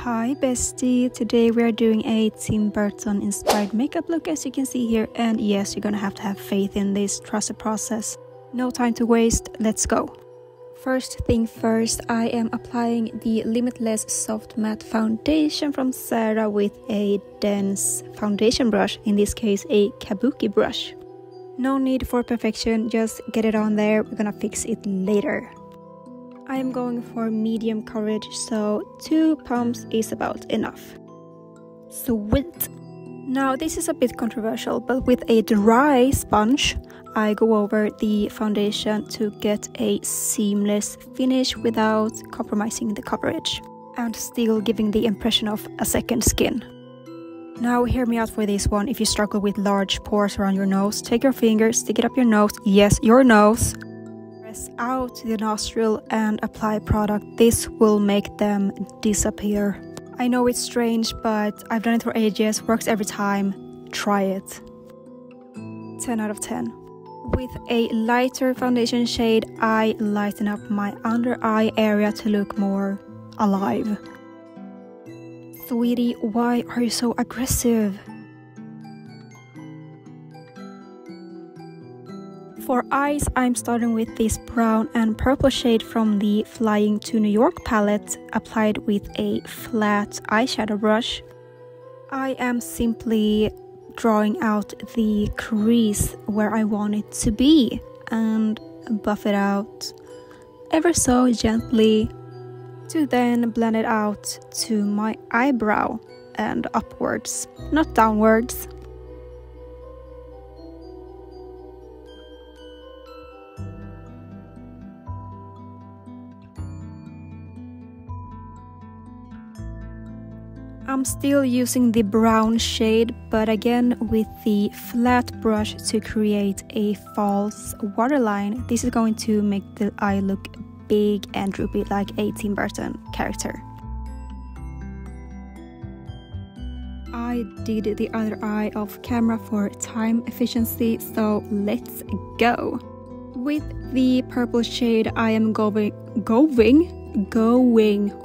Hi bestie, today we are doing a Tim Burton inspired makeup look as you can see here, and yes, you're gonna have to have faith in this, trust the process. No time to waste, let's go. First thing first, I am applying the Limitless Soft Matte Foundation from Zara with a dense foundation brush, in this case a kabuki brush. No need for perfection, just get it on there, we're gonna fix it later. I am going for medium coverage, so 2 pumps is about enough. Sweet! Now this is a bit controversial, but with a dry sponge, I go over the foundation to get a seamless finish without compromising the coverage and still giving the impression of a second skin. Now hear me out for this one. If you struggle with large pores around your nose, take your finger, stick it up your nose, yes, your nose. Press out the nostril and apply product. This will make them disappear. I know it's strange, but I've done it for ages, works every time. Try it. 10 out of 10. With a lighter foundation shade, I lighten up my under eye area to look more alive. Sweetie, why are you so aggressive? For eyes, I'm starting with this brown and purple shade from the Flying to New York palette, applied with a flat eyeshadow brush. I am simply drawing out the crease where I want it to be and buff it out ever so gently to then blend it out to my eyebrow and upwards, not downwards. I'm still using the brown shade, but again with the flat brush to create a false waterline. This is going to make the eye look big and droopy like a Tim Burton character. I did the other eye off camera for time efficiency, so let's go. With the purple shade, I am going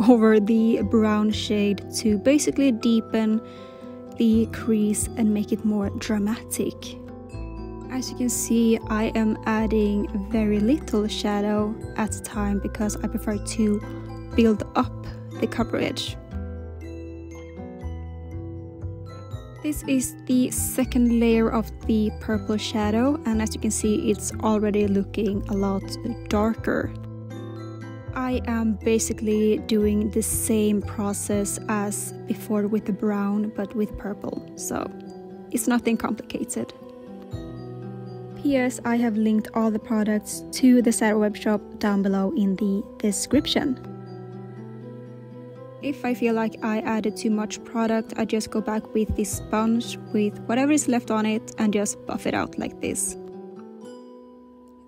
over the brown shade to basically deepen the crease and make it more dramatic. As you can see, I am adding very little shadow at the time because I prefer to build up the coverage. This is the second layer of the purple shadow, and as you can see, it's already looking a lot darker. I am basically doing the same process as before with the brown, but with purple, so it's nothing complicated. P.S. I have linked all the products to the Zara web shop down below in the description. If I feel like I added too much product, I just go back with this sponge with whatever is left on it and just buff it out like this.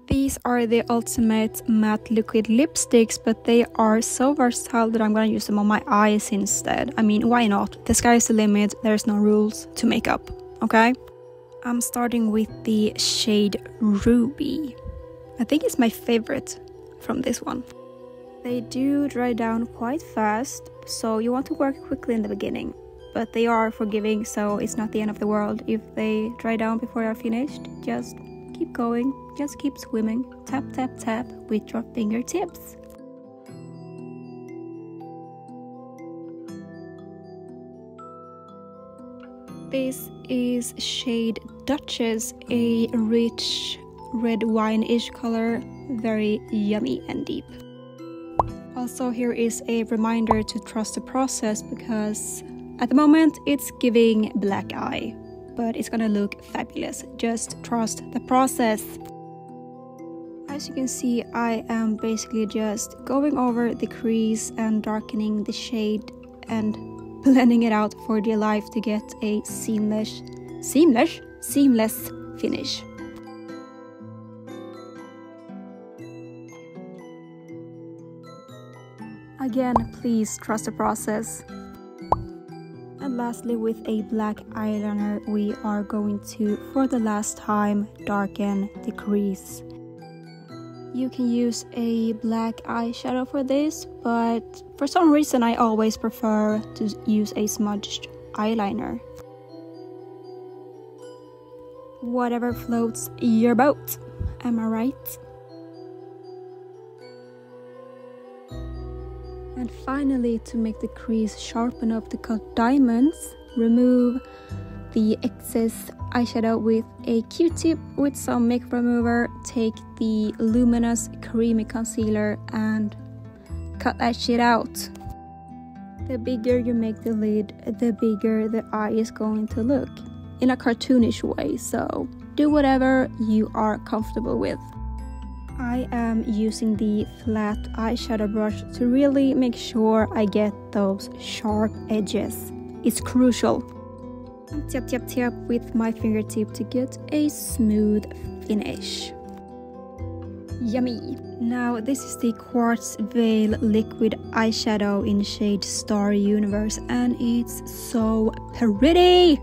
These are the Ultimatte matte liquid lipsticks, but they are so versatile that I'm gonna use them on my eyes instead. I mean, why not? The sky is the limit, there's no rules to makeup, okay? I'm starting with the shade Ruby. I think it's my favorite from this one. They do dry down quite fast, so you want to work quickly in the beginning. But they are forgiving, so it's not the end of the world if they dry down before you're finished. Just keep going, just keep swimming, tap tap tap with your fingertips. This is shade Duchess, a rich red wine-ish color, very yummy and deep. Also, here is a reminder to trust the process because at the moment it's giving black eye, but it's gonna look fabulous. Just trust the process. As you can see, I am basically just going over the crease and darkening the shade and blending it out for dear life to get a seamless finish. Again, please trust the process. And lastly, with a black eyeliner, we are going to, for the last time, darken the crease. You can use a black eyeshadow for this, but For some reason, I always prefer to use a smudged eyeliner. Whatever floats your boat, am I right? And finally, to make the crease sharp enough to cut diamonds, remove the excess eyeshadow with a Q-tip with some makeup remover. Take the Luminous creamy concealer and cut that shit out. The bigger you make the lid, the bigger the eye is going to look, in a cartoonish way, so do whatever you are comfortable with. I am using the flat eyeshadow brush to really make sure I get those sharp edges. It's crucial. And tap with my fingertip to get a smooth finish. Yummy! Now this is the Quartz Veil Liquid Eyeshadow in shade Starry Universe, and it's so pretty!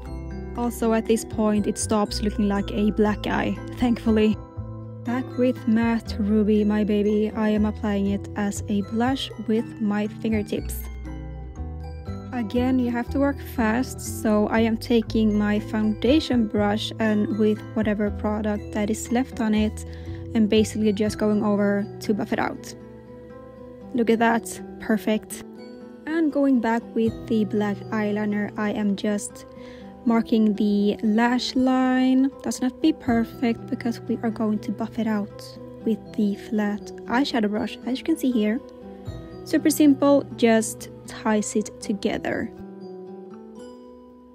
Also at this point it stops looking like a black eye, thankfully. Back with Matte Ruby, my baby. I am applying it as a blush with my fingertips. Again, you have to work fast, so I am taking my foundation brush and with whatever product that is left on it, and basically just going over to buff it out. Look at that, perfect. And going back with the black eyeliner, I am just marking the lash line. Does not be perfect because we are going to buff it out with the flat eyeshadow brush, as you can see here. Super simple, just ties it together.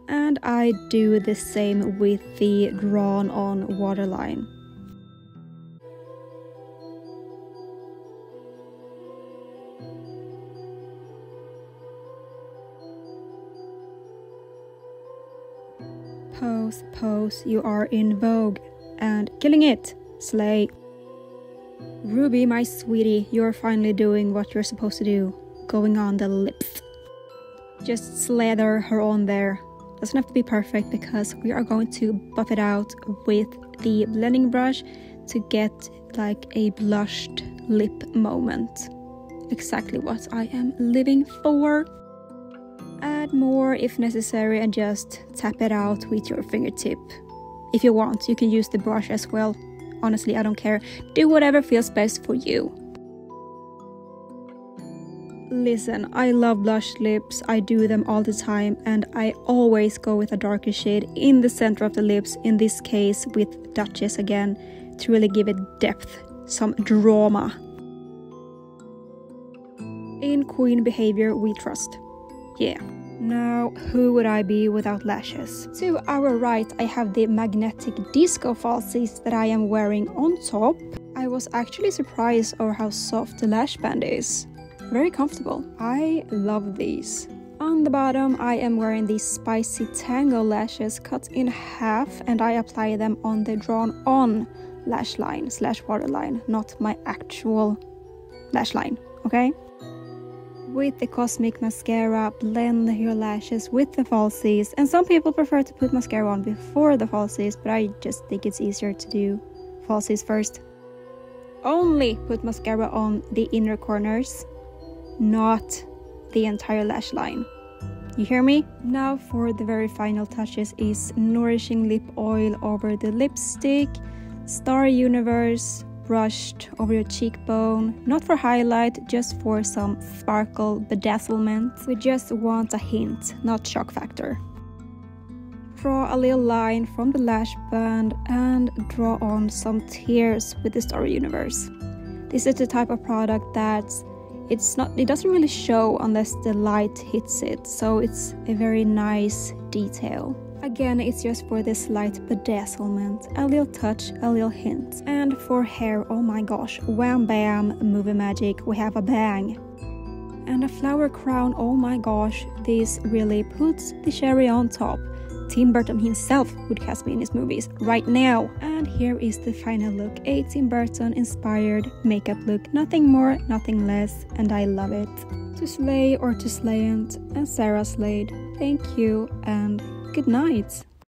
And I do the same with the drawn on waterline. Pose, pose, you are in vogue and killing it, slay. Ruby, my sweetie, you're finally doing what you're supposed to do, going on the lips. Just slather her on there. Doesn't have to be perfect because we are going to buff it out with the blending brush to get like a blushed lip moment. Exactly what I am living for. Add more if necessary and just tap it out with your fingertip. If you want, you can use the brush as well. Honestly, I don't care. Do whatever feels best for you. Listen, I love blush lips. I do them all the time and I always go with a darker shade in the center of the lips, in this case with Duchess again, to really give it depth, some drama. In queen behavior we trust. Yeah. Now, who would I be without lashes? To our right, I have the magnetic disco falsies that I am wearing on top. I was actually surprised over how soft the lash band is. Very comfortable. I love these. On the bottom, I am wearing these spicy TANGO lashes cut in half, and I apply them on the drawn on lash line / waterline, not my actual lash line, okay? With the Cosmic Mascara, blend your lashes with the falsies, and some people prefer to put mascara on before the falsies, but I just think it's easier to do falsies first. Only put mascara on the inner corners, not the entire lash line. You hear me? Now for the very final touches is Nourishing Lip Oil over the lipstick, Starry Universe brushed over your cheekbone, not for highlight, just for some sparkle bedazzlement. We just want a hint, not shock factor. Draw a little line from the lash band and draw on some tears with the Starry Universe. This is the type of product that it doesn't really show unless the light hits it, so it's a very nice detail. Again, it's just for this slight bedazzlement, a little touch, a little hint. And for hair, oh my gosh, wham bam, movie magic, we have a bang. And a flower crown, oh my gosh, this really puts the cherry on top. Tim Burton himself would cast me in his movies right now. And here is the final look, a Tim Burton inspired makeup look, nothing more, nothing less, and I love it. To slay or to slayant, and Sarah slayed. Thank you and good night.